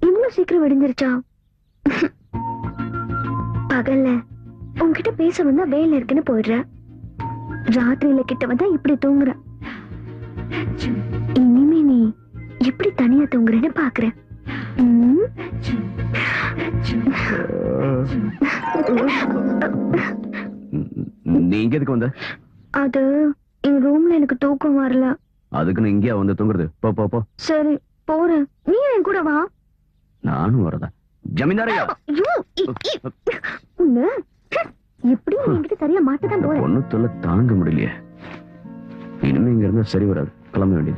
இவ்வளவு சீக்கிரம் விடிஞ்சிருச்சா? பகல்ல உன்கிட்ட பேச வந்தா வேலை இருக்குன்னு போயிடுற, ராத்திரியில கிட்ட வந்தா இப்படி தூங்குற. இனிமே நீ எப்படி தனியா தூங்குறேன்னு பாக்குறேன். நீ இங்க எதுக்கு வந்த? அது என் ரூம்ல எனக்கு தூக்கம் வரல. அதுக்கு நான் இங்கேயா வந்து தூங்குறது? போ போ போ. சரி போறேன், நீ என் கூட வா. நானும் வரதா? ஜமீன்தாரையா உன்ன எப்படி என்கிட்ட சரியா மாட்டதான் போறேன். பொண்ணு தொல்லை தாங்க முடியலையே. இனிமே இங்க இருந்தா சரி வராது, கிளம்ப வேண்டியது.